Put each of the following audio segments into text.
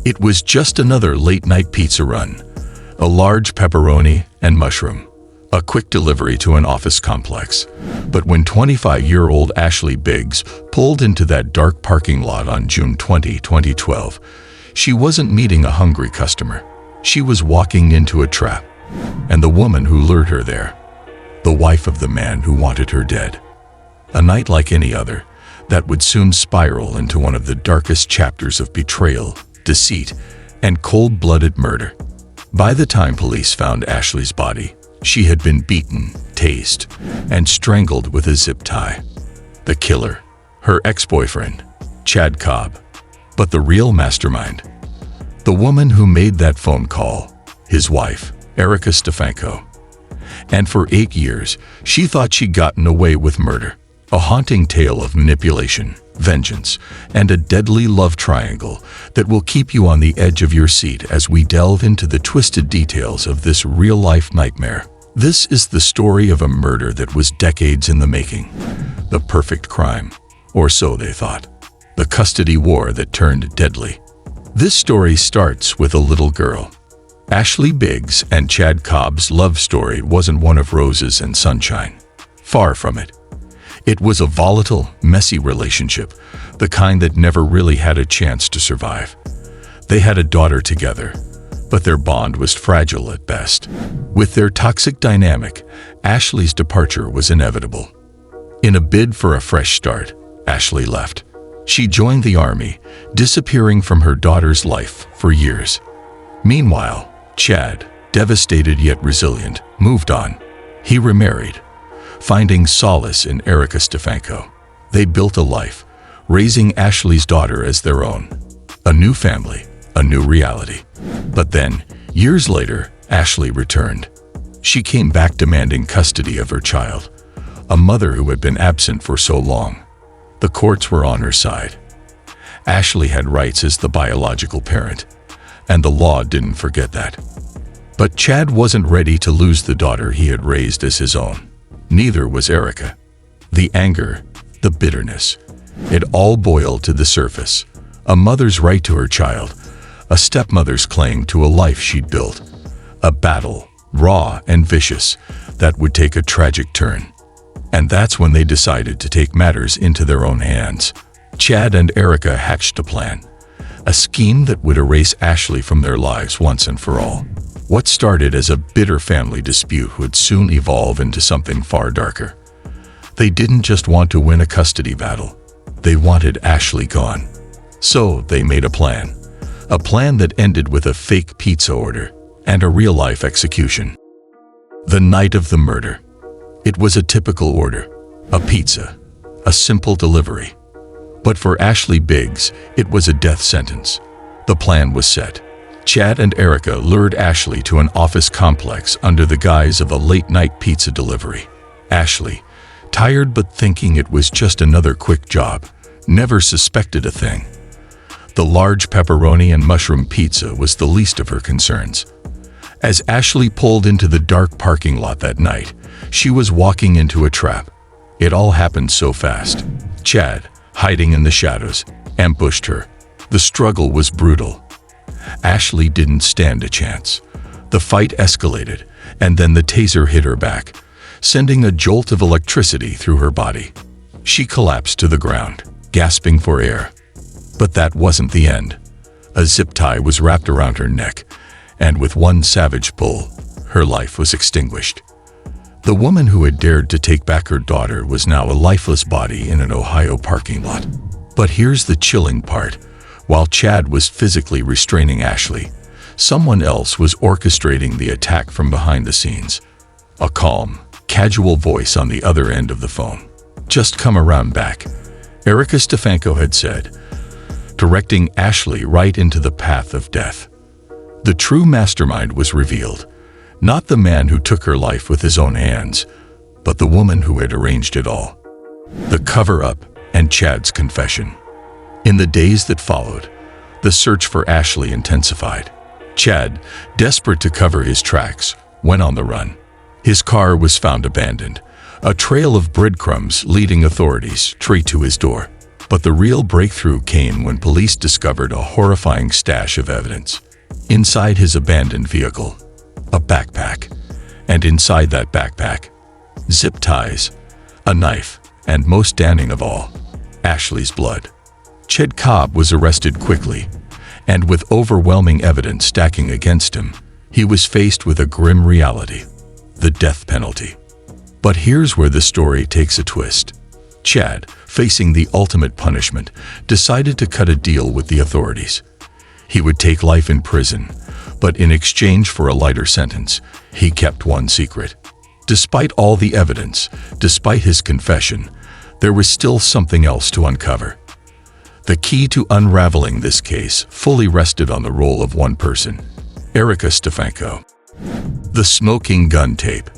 It was just another late-night pizza run, a large pepperoni and mushroom, a quick delivery to an office complex. But when 25-year-old Ashley Biggs pulled into that dark parking lot on June 20, 2012, she wasn't meeting a hungry customer. She was walking into a trap, and the woman who lured her there, the wife of the man who wanted her dead. A night like any other, that would soon spiral into one of the darkest chapters of betrayal, deceit, and cold-blooded murder. By the time police found Ashley's body, she had been beaten, tased, and strangled with a zip tie. The killer, her ex-boyfriend, Chad Cobb. But the real mastermind, the woman who made that phone call, his wife, Stefanko. And for 8 years, she thought she'd gotten away with murder. A haunting tale of manipulation, vengeance, and a deadly love triangle that will keep you on the edge of your seat as we delve into the twisted details of this real-life nightmare. This is the story of a murder that was decades in the making. The perfect crime, or so they thought. The custody war that turned deadly. This story starts with a little girl. Ashley Biggs and Chad Cobb's love story wasn't one of roses and sunshine. Far from it. It was a volatile, messy relationship, the kind that never really had a chance to survive. They had a daughter together, but their bond was fragile at best. With their toxic dynamic, Ashley's departure was inevitable. In a bid for a fresh start, Ashley left. She joined the army, disappearing from her daughter's life for years. Meanwhile, Chad, devastated yet resilient, moved on. He remarried, finding solace in Stefanko. They built a life, raising Ashley's daughter as their own. A new family, a new reality. But then, years later, Ashley returned. She came back demanding custody of her child, a mother who had been absent for so long. The courts were on her side. Ashley had rights as the biological parent, and the law didn't forget that. But Chad wasn't ready to lose the daughter he had raised as his own. Neither was Erica. The anger, the bitterness, it all boiled to the surface. A mother's right to her child, a stepmother's claim to a life she'd built. A battle, raw and vicious, that would take a tragic turn. And that's when they decided to take matters into their own hands. Chad and Erica hatched a plan. A scheme that would erase Ashley from their lives once and for all. What started as a bitter family dispute would soon evolve into something far darker. They didn't just want to win a custody battle. They wanted Ashley gone. So they made a plan. A plan that ended with a fake pizza order and a real-life execution. The night of the murder. It was a typical order. A pizza. A simple delivery. But for Ashley Biggs, it was a death sentence. The plan was set. Chad and Erica lured Ashley to an office complex under the guise of a late-night pizza delivery. Ashley, tired but thinking it was just another quick job, never suspected a thing. The large pepperoni and mushroom pizza was the least of her concerns. As Ashley pulled into the dark parking lot that night, she was walking into a trap. It all happened so fast. Chad, hiding in the shadows, ambushed her. The struggle was brutal. Ashley didn't stand a chance. The fight escalated, and then the taser hit her back, sending a jolt of electricity through her body. She collapsed to the ground, gasping for air. But that wasn't the end. A zip tie was wrapped around her neck, and with one savage pull, her life was extinguished. The woman who had dared to take back her daughter was now a lifeless body in an Ohio parking lot. But here's the chilling part. While Chad was physically restraining Ashley, someone else was orchestrating the attack from behind the scenes. A calm, casual voice on the other end of the phone. "Just come around back," Stefanko had said, directing Ashley right into the path of death. The true mastermind was revealed. Not the man who took her life with his own hands, but the woman who had arranged it all. The cover-up and Chad's confession. In the days that followed, the search for Ashley intensified. Chad, desperate to cover his tracks, went on the run. His car was found abandoned, a trail of breadcrumbs leading authorities straight to his door. But the real breakthrough came when police discovered a horrifying stash of evidence. Inside his abandoned vehicle, a backpack. And inside that backpack, zip ties, a knife, and most damning of all, Ashley's blood. Cobb was arrested quickly, and with overwhelming evidence stacking against him, he was faced with a grim reality: the death penalty. But here's where the story takes a twist. Chad, facing the ultimate punishment, decided to cut a deal with the authorities. He would take life in prison, but in exchange for a lighter sentence, he kept one secret. Despite all the evidence, despite his confession, there was still something else to uncover. The key to unraveling this case fully rested on the role of one person: Erica Stefanko. The smoking gun tape.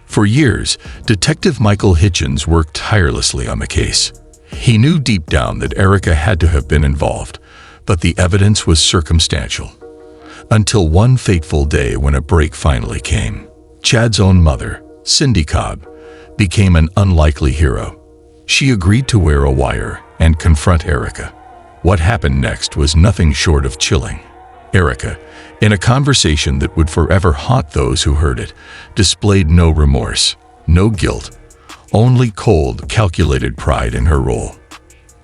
For years, Detective Michael Hitchens worked tirelessly on the case. He knew deep down that Erica had to have been involved, but the evidence was circumstantial. Until one fateful day when a break finally came. Chad's own mother, Cindy Cobb, became an unlikely hero. She agreed to wear a wire and confront Erica. What happened next was nothing short of chilling. Erica, in a conversation that would forever haunt those who heard it, displayed no remorse, no guilt, only cold, calculated pride in her role.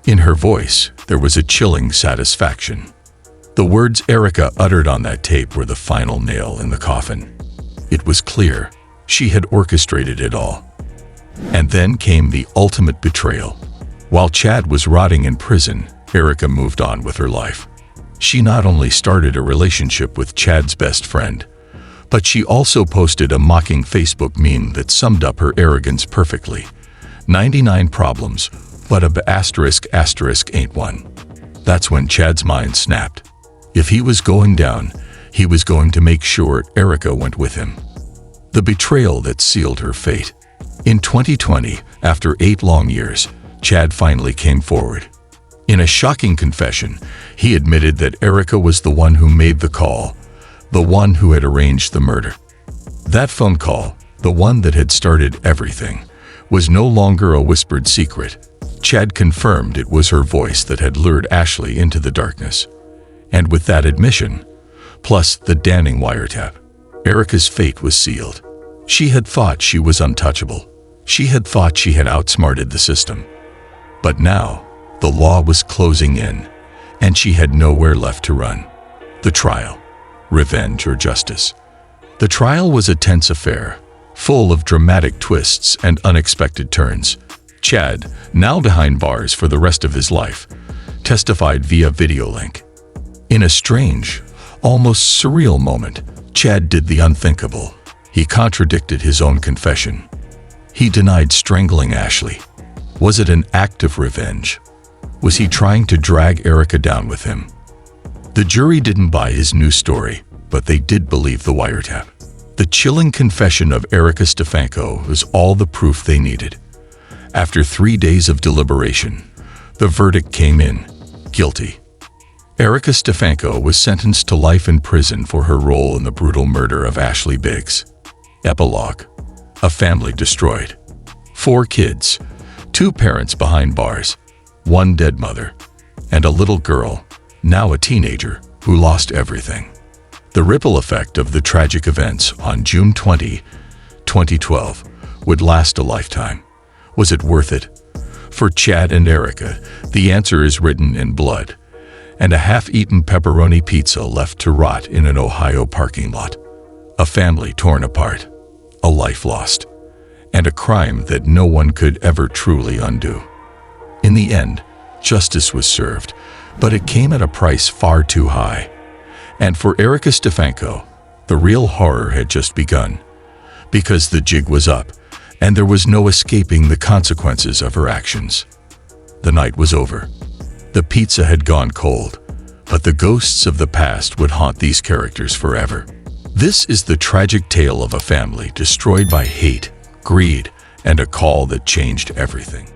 In her voice, there was a chilling satisfaction. The words Erica uttered on that tape were the final nail in the coffin. It was clear she had orchestrated it all. And then came the ultimate betrayal. While Chad was rotting in prison, Erica moved on with her life. She not only started a relationship with Chad's best friend, but she also posted a mocking Facebook meme that summed up her arrogance perfectly. 99 problems, but a asterisk ain't one. That's when Chad's mind snapped. If he was going down, he was going to make sure Erica went with him. The betrayal that sealed her fate. In 2020, after 8 long years, Chad finally came forward. In a shocking confession, he admitted that Erica was the one who made the call, the one who had arranged the murder. That phone call, the one that had started everything, was no longer a whispered secret. Chad confirmed it was her voice that had lured Ashley into the darkness. And with that admission, plus the damning wiretap, Erica's fate was sealed. She had thought she was untouchable. She had thought she had outsmarted the system. But now, the law was closing in, and she had nowhere left to run. The trial. Revenge or justice. The trial was a tense affair, full of dramatic twists and unexpected turns. Chad, now behind bars for the rest of his life, testified via video link. In a strange, almost surreal moment, Chad did the unthinkable. He contradicted his own confession. He denied strangling Ashley. Was it an act of revenge? Was he trying to drag Erica down with him? The jury didn't buy his new story, but they did believe the wiretap. The chilling confession of Erica Stefanko was all the proof they needed. After 3 days of deliberation, the verdict came in: guilty. Erica Stefanko was sentenced to life in prison for her role in the brutal murder of Ashley Biggs. Epilogue: a family destroyed. 4 kids, 2 parents behind bars, 1 dead mother, and a little girl, now a teenager, who lost everything. The ripple effect of the tragic events on June 20, 2012, would last a lifetime. Was it worth it? For Chad and Erica, the answer is written in blood, and a half-eaten pepperoni pizza left to rot in an Ohio parking lot. A family torn apart, a life lost, and a crime that no one could ever truly undo. In the end, justice was served, but it came at a price far too high. And for Erica Stefanko, the real horror had just begun, because the jig was up, and there was no escaping the consequences of her actions. The night was over. The pizza had gone cold, but the ghosts of the past would haunt these characters forever. This is the tragic tale of a family destroyed by hate, greed, and a call that changed everything.